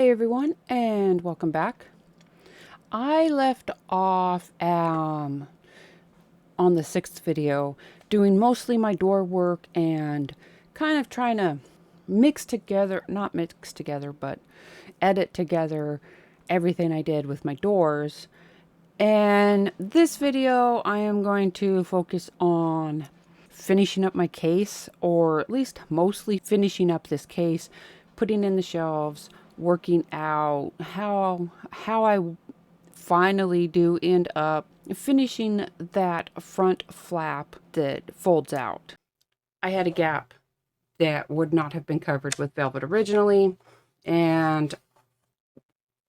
Hey everyone, and welcome back. I left off on the sixth video doing mostly my door work and kind of trying to not mix together, but edit together everything I did with my doors. And this video, I am going to focus on finishing up my case, or at least mostly finishing up this case, putting in the shelves, working out how I finally do end up finishing that front flap that folds out. I had a gap that would not have been covered with velvet originally, and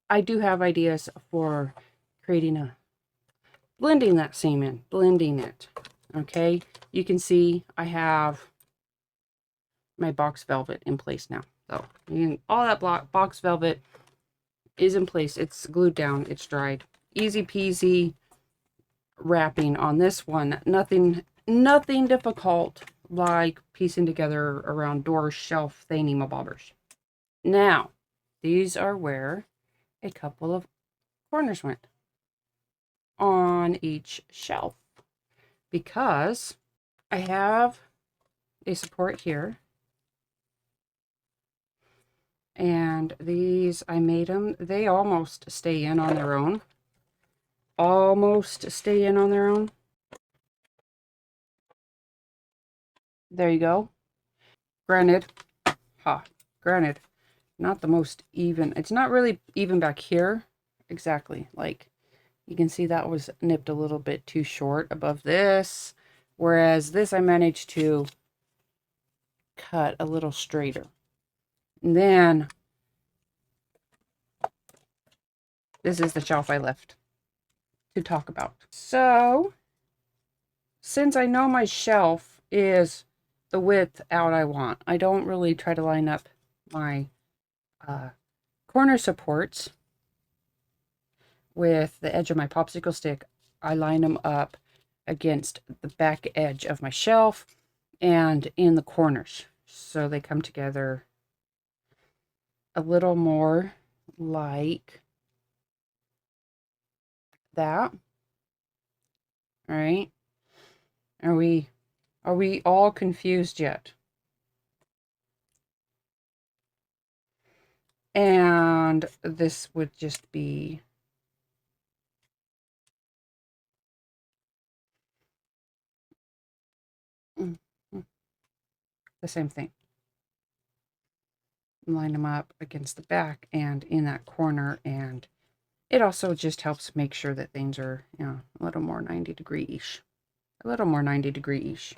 I do have ideas for blending that seam in, blending it. Okay, you can see I have my box velvet in place now. So all that box velvet is in place. It's glued down. It's dried. Easy peasy wrapping on this one. Nothing difficult like piecing together around door shelf thingy-mabobbers. Now, these are where a couple of corners went on each shelf, because I have a support here, and these, I made them, they almost stay in on their own. There you go. Granted, not the most even. It's not really even back here. Exactly. Like, you can see that was nipped a little bit too short above this. Whereas this, I managed to cut a little straighter. And then, this is the shelf I left to talk about. So, since I know my shelf is the width out I want, I don't really try to line up my corner supports with the edge of my popsicle stick. I line them up against the back edge of my shelf and in the corners, so they come together a little more like that. All right. Are we all confused yet? And this would just be the same thing. Line them up against the back and in that corner, and it also just helps make sure that things are, a little more 90-degree-ish. A little more 90-degree-ish.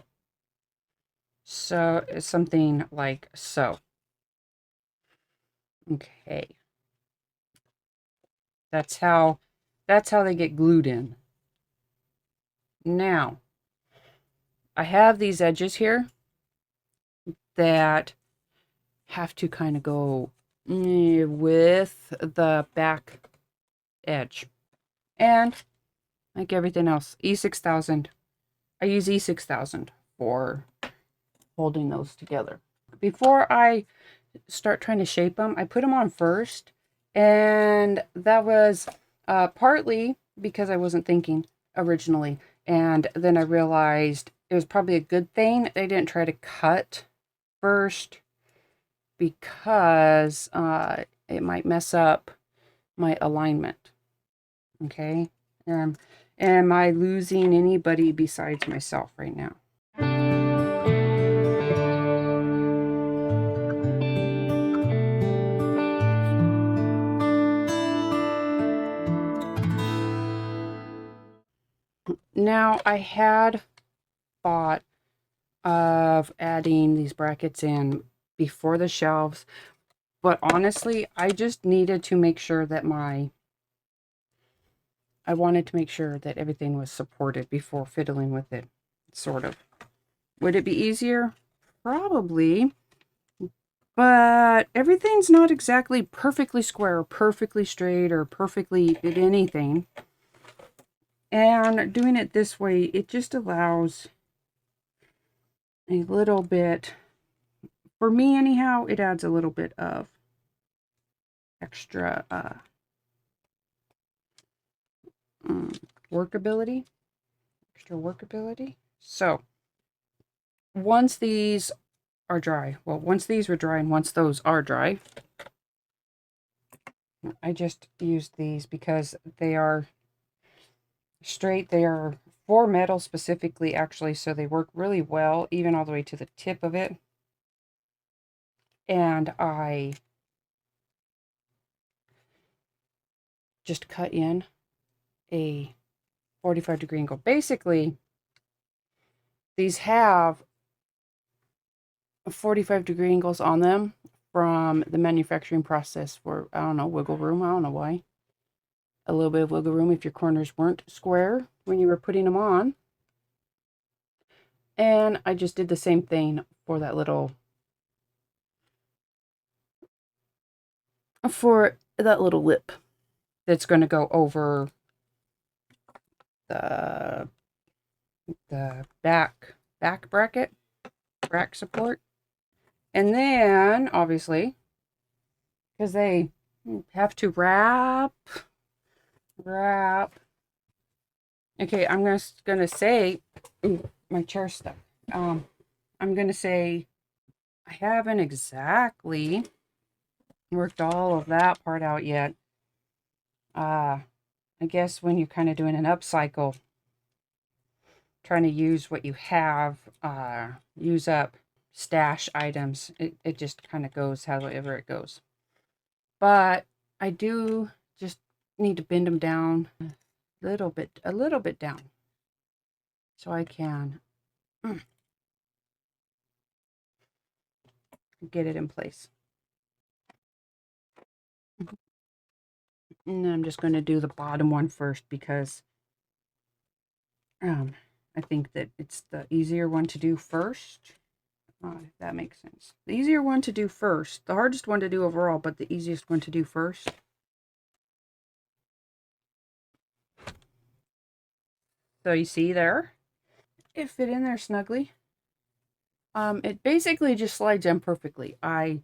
So, something like so. Okay. That's how they get glued in. Now, I have these edges here that have to kind of go with the back edge. And like everything else, E6000, I use E6000 for holding those together. Before I start trying to shape them, I put them on first, and that was partly because I wasn't thinking originally, and then I realized it was probably a good thing I didn't try to cut first, because it might mess up my alignment. Okay, am I losing anybody besides myself right now? Now, I had thought of adding these brackets in before the shelves, but honestly, I just needed to make sure that I wanted to make sure that everything was supported before fiddling with it, sort of. Would it be easier? Probably. But everything's not exactly perfectly square or perfectly straight or perfectly at anything. And doing it this way, it just allows a little bit, for me anyhow, it adds a little bit of extra workability. Extra workability. So once these are dry, well, once these were dry and once those are dry, I just used these because they are straight. They are for metal specifically, actually, so they work really well, even all the way to the tip of it. And I just cut in a 45-degree angle. Basically, these have 45-degree angles on them from the manufacturing process for, I don't know, wiggle room. I don't know why. A little bit of wiggle room if your corners weren't square when you were putting them on. And I just did the same thing for that little lip that's going to go over the back bracket, back support. And then obviously, because they have to wrap. Okay, I'm gonna say, ooh, my chair stuck. I'm gonna say I haven't exactly worked all of that part out yet. I guess when you're kind of doing an upcycle, trying to use what you have, use up stash items, it just kind of goes however it goes. But I do just need to bend them down a little bit down, so I can get it in place. And I'm just going to do the bottom one first because I think that it's the easier one to do first. If that makes sense. The easier one to do first. The hardest one to do overall, but the easiest one to do first. So you see there? It fit in there snugly. It basically just slides in perfectly. I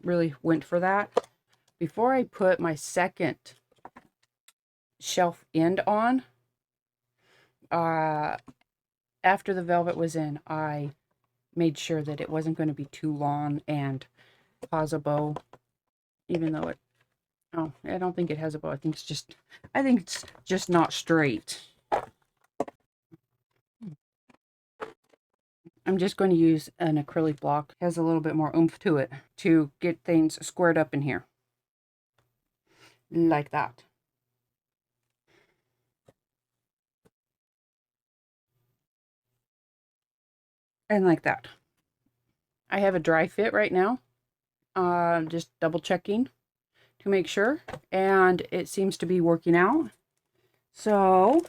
really went for that. Before I put my second shelf end on, after the velvet was in, I made sure that it wasn't going to be too long and cause a bow, even though it, oh, I don't think it has a bow. I think it's just not straight. I'm just going to use an acrylic block. It has a little bit more oomph to it to get things squared up in here. Like that. And like that. I have a dry fit right now. Just double checking to make sure. And it seems to be working out. So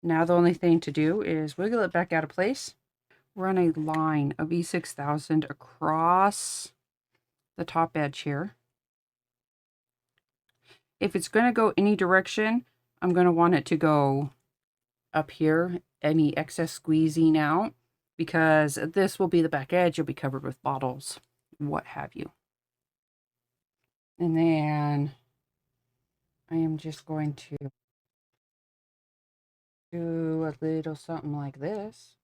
now the only thing to do is wiggle it back out of place. Run a line of E6000 across the top edge here. If it's going to go any direction, I'm going to want it to go up here, any excess squeezing out, because this will be the back edge. You'll be covered with bottles, what have you. And then I am just going to do a little something like this.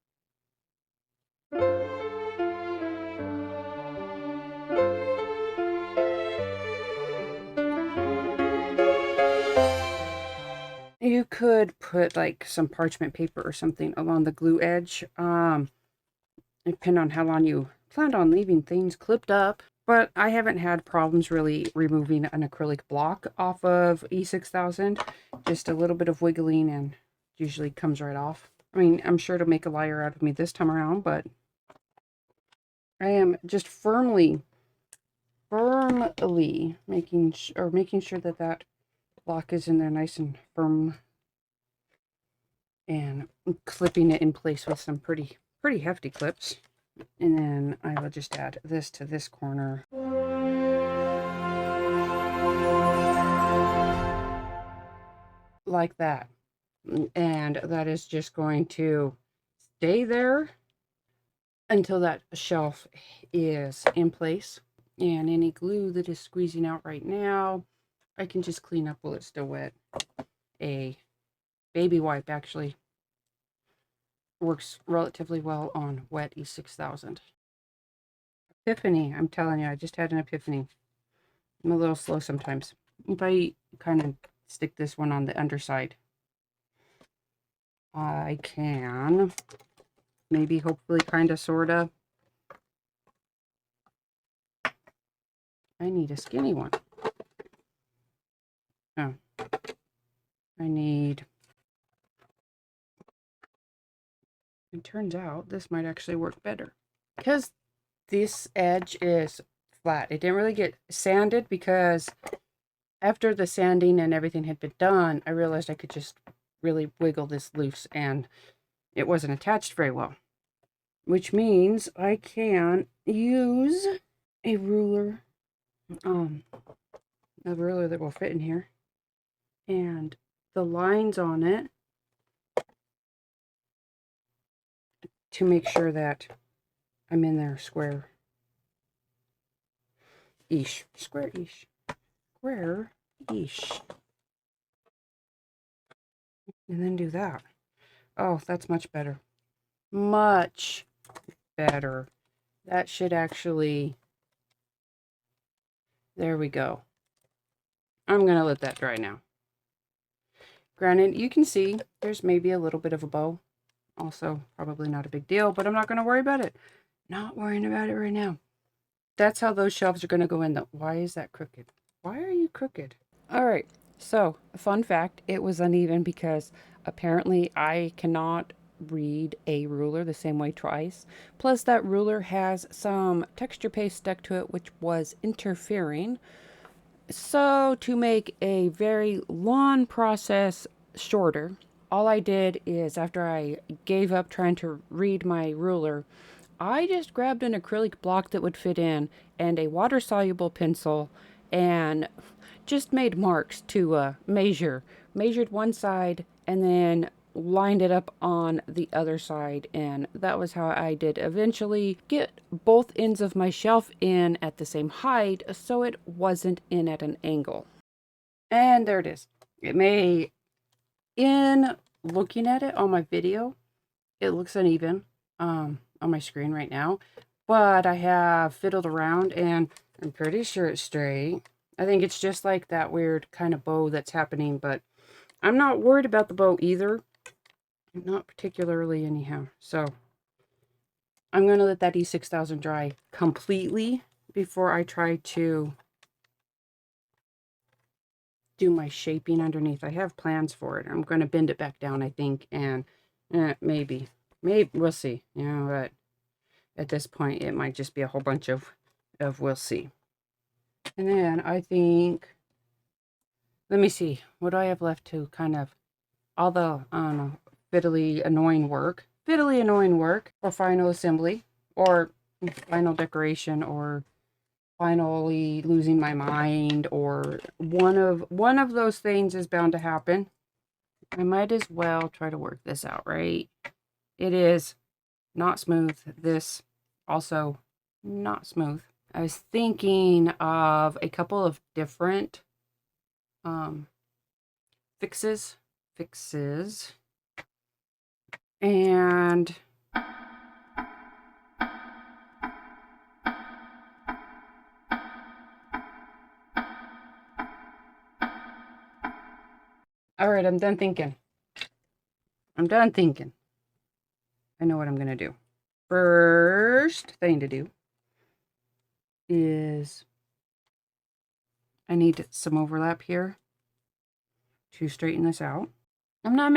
You could put like some parchment paper or something along the glue edge, depending on how long you planned on leaving things clipped up. But I haven't had problems really removing an acrylic block off of E6000. Just a little bit of wiggling and usually comes right off. I mean, I'm sure to make a liar out of me this time around, but I am just firmly making sure that that block is in there nice and firm, and clipping it in place with some pretty hefty clips. And then I will just add this to this corner. Like that. And that is just going to stay there until that shelf is in place. And any glue that is squeezing out right now, I can just clean up while it's still wet. A baby wipe actually works relatively well on wet E6000. Epiphany, I'm telling you, I just had an epiphany. I'm a little slow sometimes. If I kind of stick this one on the underside, I can maybe, hopefully, kind of, sort of. I need a skinny one. Oh, I need, it turns out this might actually work better. Because this edge is flat. It didn't really get sanded because after the sanding and everything had been done, I realized I could just really wiggle this loose and it wasn't attached very well. Which means I can use a ruler, a ruler that will fit in here, and the lines on it to make sure that I'm in there square-ish. Square-ish. Square-ish. And then do that. Oh, that's much better. Much better. That should actually... There we go. I'm going to let that dry now. Granted, you can see there's maybe a little bit of a bow. Also, probably not a big deal, but I'm not going to worry about it. Not worrying about it right now. That's how those shelves are going to go in. Why is that crooked? Why are you crooked? All right. So, a fun fact, it was uneven because apparently I cannot read a ruler the same way twice. Plus, that ruler has some texture paste stuck to it, which was interfering. So, to make a very long process shorter, all I did is, after I gave up trying to read my ruler, I just grabbed an acrylic block that would fit in and a water-soluble pencil and just made marks to measured one side and then lined it up on the other side, and that was how I did eventually get both ends of my shelf in at the same height so it wasn't in at an angle. And there it is. It may, in looking at it on my video, it looks uneven on my screen right now, but I have fiddled around and I'm pretty sure it's straight. I think it's just like that weird kind of bow that's happening, but I'm not worried about the bow either. Not particularly anyhow. So I'm going to let that E6000 dry completely before I try to do my shaping underneath. I have plans for it. I'm going to bend it back down, I think, and maybe we'll see. You know, but at this point, it might just be a whole bunch of we'll see. And then I think, let me see, what do I have left to kind of, all the, I don't know, fiddly annoying work for final assembly, or final decoration, or finally losing my mind, or one of those things is bound to happen. I might as well try to work this out, right? It is not smooth. This also not smooth. I was thinking of a couple of different fixes. And all right, I'm done thinking. I know what I'm going to do. First thing to do is I need some overlap here to straighten this out. I'm not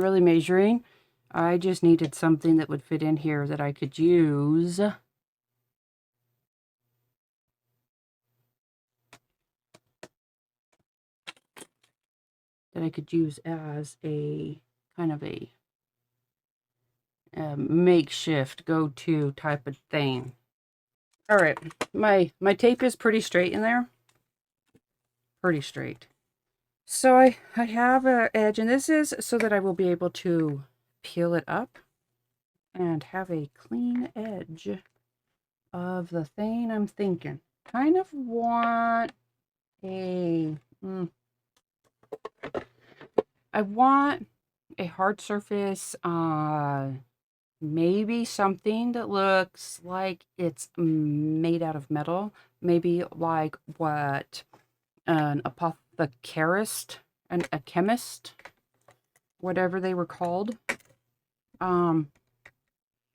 really measuring. I just needed something that would fit in here that I could use. That I could use as a kind of a makeshift go-to type of thing. All right, my tape is pretty straight in there. Pretty straight. So I have an edge, and this is so that I will be able to peel it up and have a clean edge of the thing I'm thinking. Kind of want a, I want a hard surface, maybe something that looks like it's made out of metal. Maybe like what an apothecarist, a chemist, whatever they were called, um,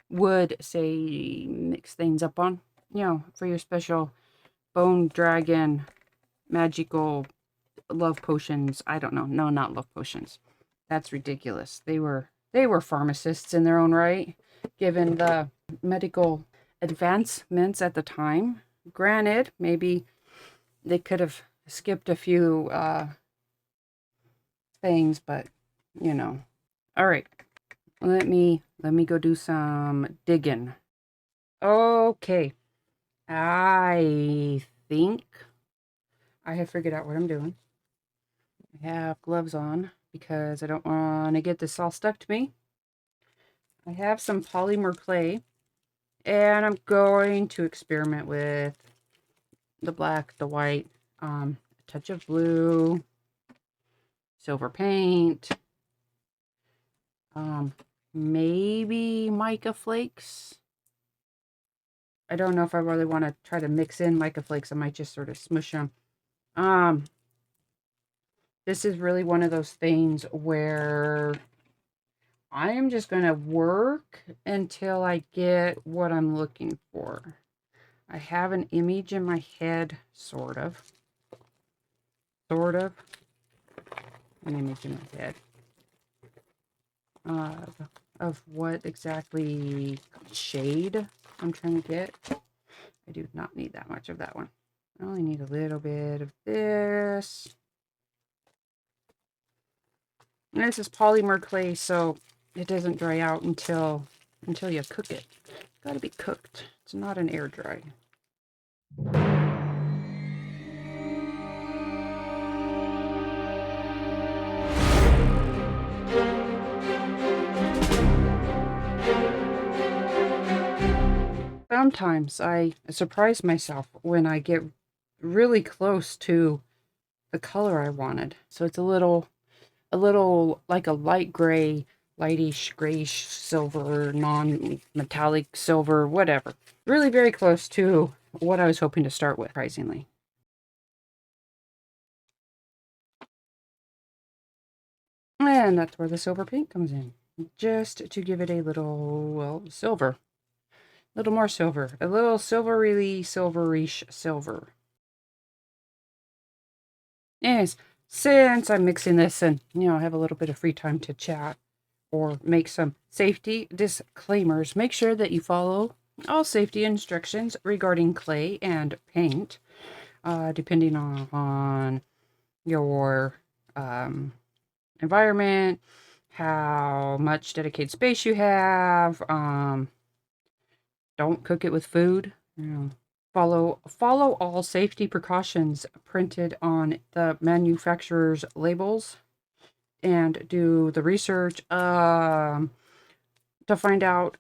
would say mix things up on, for your special bone dragon magical love potions. I don't know. No, not love potions. That's ridiculous. They were pharmacists in their own right, given the medical advancements at the time. Granted, maybe they could have skipped a few things, but you know. All right. Let me go do some digging. Okay. I think I have figured out what I'm doing. I have gloves on because I don't want to get this all stuck to me. I have some polymer clay, and I'm going to experiment with the black, the white, a touch of blue, silver paint, maybe mica flakes. I don't know if I really want to try to mix in mica flakes. I might just sort of smush them. This is really one of those things where I am just going to work until I get what I'm looking for. I have an image in my head, sort of. An image in my head of what exactly shade I'm trying to get. I do not need that much of that one. I only need a little bit of this. And this is polymer clay, so it doesn't dry out until you cook it. It's got to be cooked. It's not an air dry. Sometimes I surprise myself when I get really close to the color I wanted. So it's a little like a light gray, lightish grayish silver, non-metallic silver, whatever. Really very close to what I was hoping to start with, surprisingly. And that's where the silver paint comes in. Just to give it a little, well, silver. A little more silver. A little silverish silver. Anyways, since I'm mixing this and, I have a little bit of free time to chat or make some safety disclaimers, make sure that you follow all safety instructions regarding clay and paint, depending on your environment, how much dedicated space you have. Don't cook it with food. Follow all safety precautions printed on the manufacturer's labels, and do the research to find out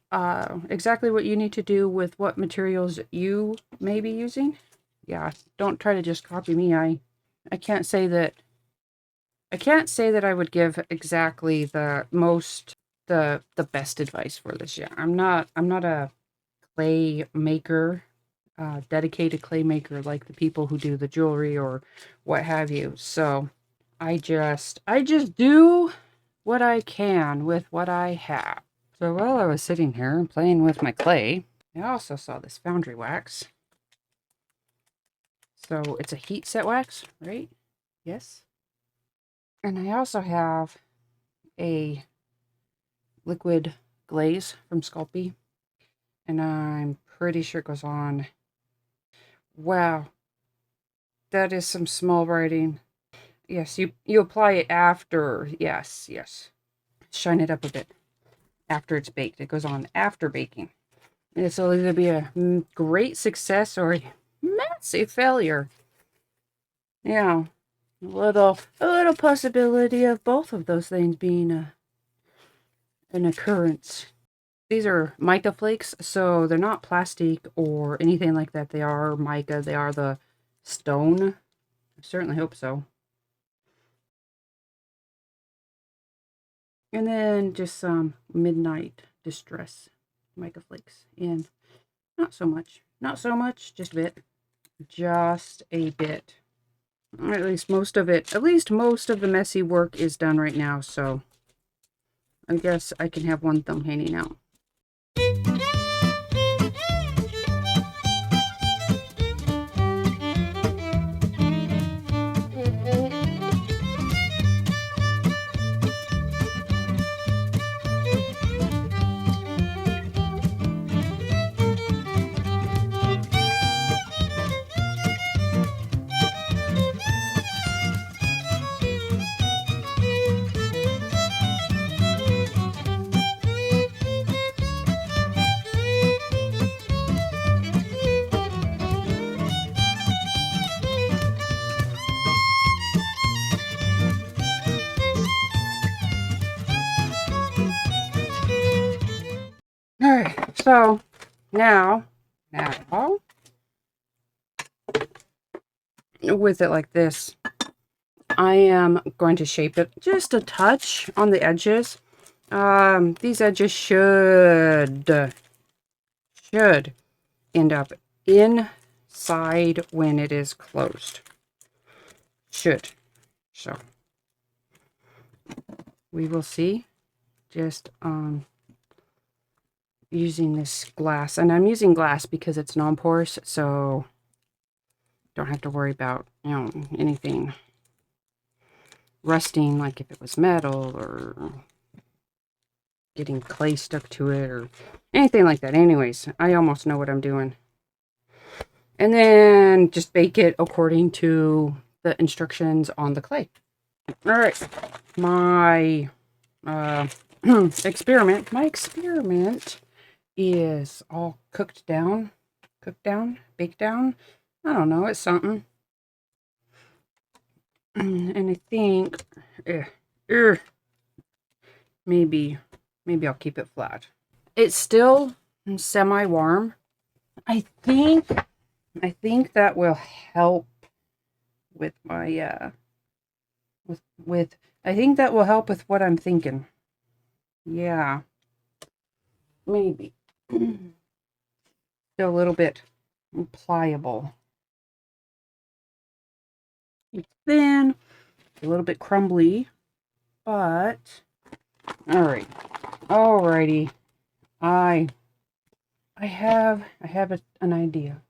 exactly what you need to do with what materials you may be using. Yeah, don't try to just copy me. I can't say that I would give exactly the best advice for this. Yeah, I'm not a clay maker, dedicated clay maker like the people who do the jewelry or what have you. So I just do what I can with what I have. So while I was sitting here and playing with my clay, I also saw this foundry wax. So it's a heat set wax, right? Yes. And I also have a liquid glaze from Sculpey, and I'm pretty sure it goes on. Wow, that is some small writing. Yes, you apply it after. Yes. Shine it up a bit after it's baked. It goes on after baking. This will either be a great success or a massive failure. Yeah, a little possibility of both of those things being an occurrence. These are mica flakes, so they're not plastic or anything like that. They are mica. They are the stone. I certainly hope so. And then just some midnight distress mica flakes. And not so much. Not so much, just a bit. Just a bit. Or at least most of it. At least most of the messy work is done right now, so I guess I can have one thumb hanging out. Alright, so now, with it like this, I am going to shape it just a touch on the edges. These edges should end up inside when it is closed. Should. So, we will see. Just, using this glass. And I'm using glass because it's non-porous, so don't have to worry about, anything rusting, like if it was metal or getting clay stuck to it or anything like that. Anyways, I almost know what I'm doing. And then just bake it according to the instructions on the clay. All right, my experiment is all baked down. I don't know, it's something. And I think, maybe I'll keep it flat. It's still semi-warm. I think that will help with my, I think that will help with what I'm thinking. Yeah. Maybe. Still a little bit pliable. It's thin, a little bit crumbly, but alrighty. I have an idea.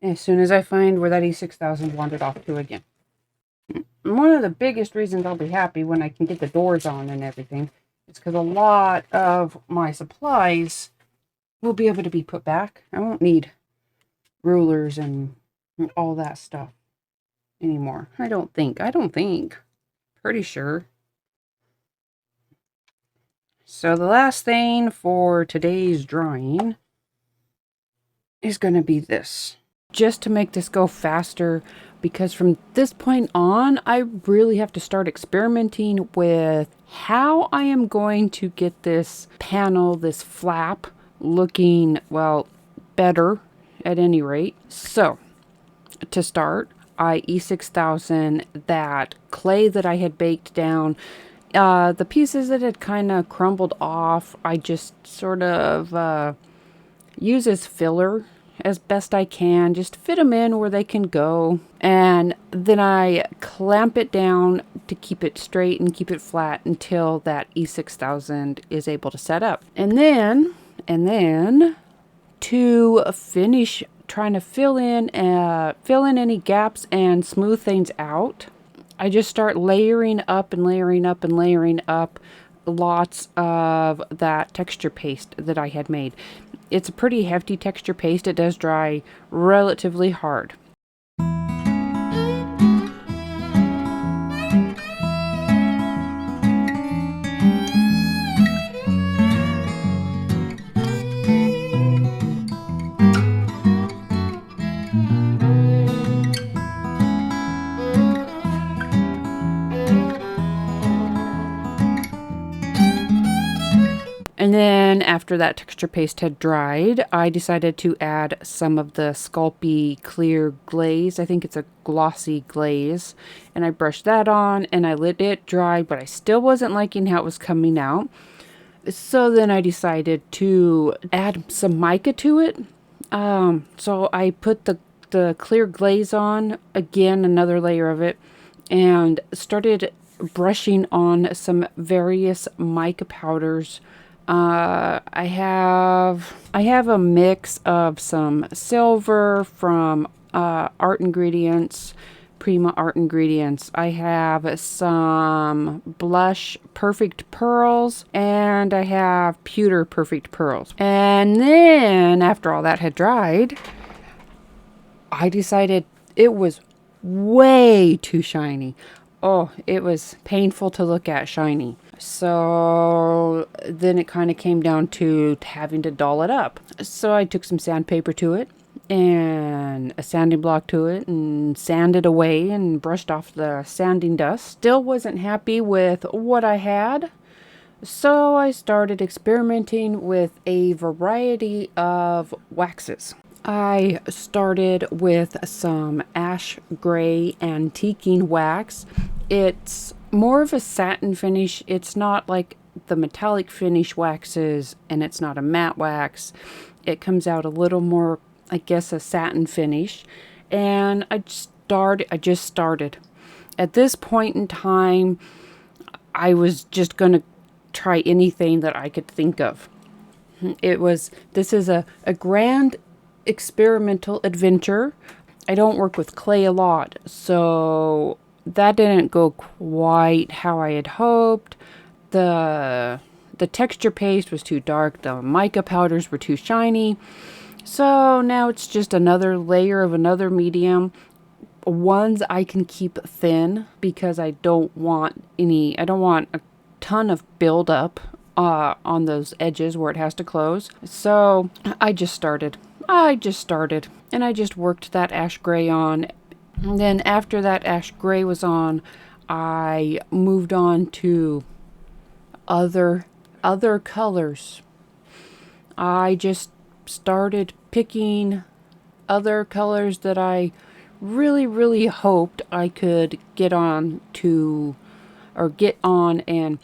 As soon as I find where that E6000 wandered off to again. One of the biggest reasons I'll be happy when I can get the doors on and everything is because a lot of my supplies will be able to be put back. I won't need rulers and all that stuff anymore. I don't think. Pretty sure. So the last thing for today's drawing is going to be this. Just to make this go faster, because from this point on, I really have to start experimenting with how I am going to get this panel, this flap, looking, well, better at any rate. So, to start, I E6000 that clay that I had baked down. The pieces that had kind of crumbled off, I just sort of use as filler as best I can. Just fit them in where they can go. And then I clamp it down to keep it straight and keep it flat until that E6000 is able to set up. And then to finish trying to fill in any gaps and smooth things out, I just start layering up lots of that texture paste that I had made. It's a pretty hefty texture paste. It does dry relatively hard. And then after that texture paste had dried, I decided to add some of the Sculpey clear glaze. I think it's a glossy glaze. And I brushed that on and I let it dry, but I still wasn't liking how it was coming out. So then I decided to add some mica to it. So I put the clear glaze on, again, another layer of it, and started brushing on some various mica powders. I have a mix of some silver from Art Ingredients, Prima Art Ingredients. I have some blush Perfect Pearls, and I have pewter Perfect Pearls. And then after all that had dried, I decided it was way too shiny. Oh, it was painful to look at shiny. So then it kind of came down to having to doll it up. So I took some sandpaper to it and a sanding block to it and sanded away and brushed off the sanding dust. Still wasn't happy with what I had. So I started experimenting with a variety of waxes. I started with some ash gray antiquing wax. It's more of a satin finish. It's not like the metallic finish waxes, and it's not a matte wax. It comes out a little more, I guess, a satin finish. And I just started. At this point in time, I was just going to try anything that I could think of. This is a grand experimental adventure. I don't work with clay a lot, so that didn't go quite how I had hoped. The texture paste was too dark, the mica powders were too shiny. So now it's just another layer of another medium. Ones I can keep thin because I don't want a ton of buildup on those edges where it has to close. So I just started and I just worked that ash gray on. And then after that ash gray was on, I moved on to other colors. I just started picking other colors that I really hoped I could get on and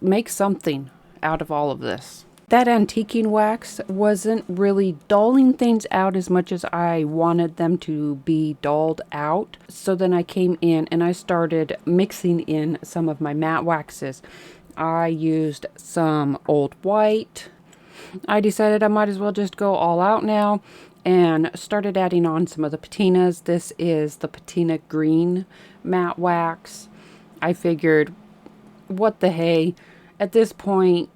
make something out of all of this. That antiquing wax wasn't really dulling things out as much as I wanted them to be dulled out. So then I came in and I started mixing in some of my matte waxes. I used some old white. I decided I might as well just go all out now and started adding on some of the patinas. This is the patina green matte wax. I figured, what the hey, at this point,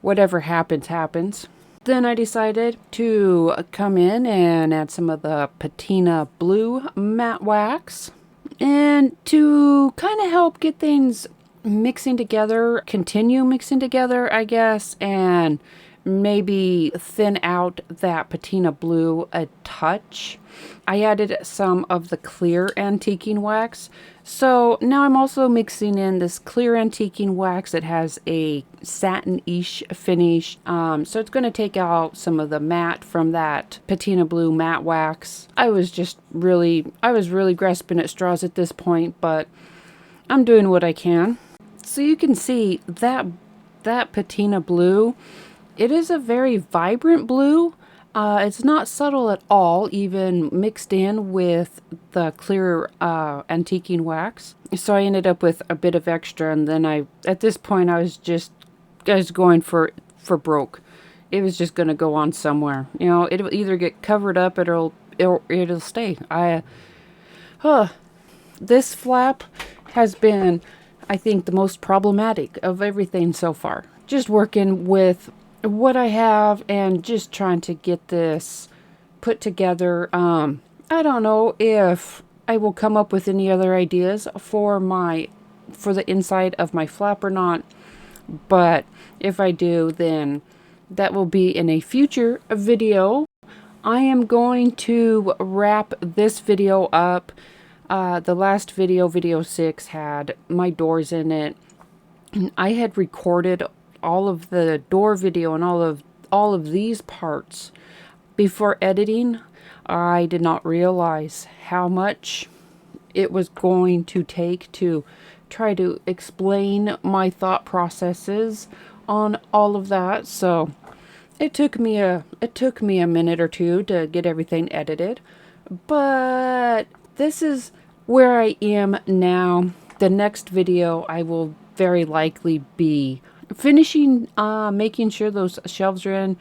whatever happens. Then I decided to come in and add some of the patina blue matte wax, and to kind of help get things continue mixing together, I guess, and maybe thin out that patina blue a touch. I added some of the clear antiquing wax. So now I'm also mixing in this clear antiquing wax that has a satin-ish finish. So it's going to take out some of the matte from that patina blue matte wax. I was really grasping at straws at this point, but I'm doing what I can. So you can see that patina blue, it is a very vibrant blue. It's not subtle at all, even mixed in with the clear antiquing wax. So I ended up with a bit of extra, and then at this point I was going for broke. It was just going to go on somewhere. It'll either get covered up, or it'll stay. This flap has been, I think, the most problematic of everything so far. Just working with what I have and just trying to get this put together. I don't know if I will come up with any other ideas for the inside of my flap or not, but if I do, then that will be in a future video. I am going to wrap this video up. The last video 6, had my doors in it. I had recorded all of the door video and all of these parts before editing, I did not realize how much it was going to take to try to explain my thought processes on all of that. So it took me a minute or two to get everything edited. But this is where I am now. The next video I will very likely be finishing making sure those shelves are in,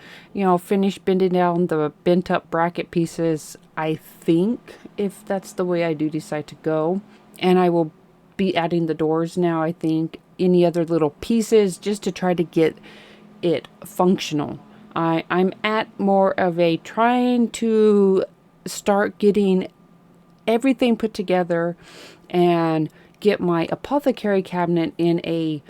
finish bending down the bent up bracket pieces, I think, if that's the way I do decide to go. And I will be adding the doors now, I think, any other little pieces just to try to get it functional. I'm at more of a trying to start getting everything put together and get my apothecary cabinet in a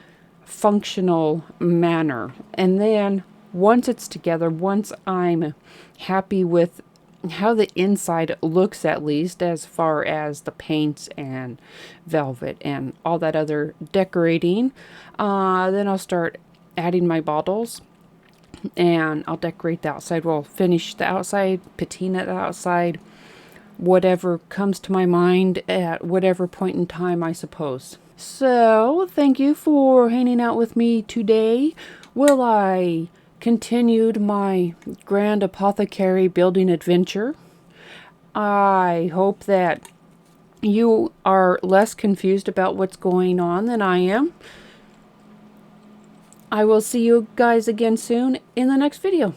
functional manner. And then once it's together, once I'm happy with how the inside looks, at least as far as the paints and velvet and all that other decorating, then I'll start adding my bottles and I'll decorate the outside. We'll finish the outside, patina the outside, whatever comes to my mind at whatever point in time, I suppose. So, thank you for hanging out with me today while I continued my grand apothecary building adventure. I hope that you are less confused about what's going on than I am. I will see you guys again soon in the next video.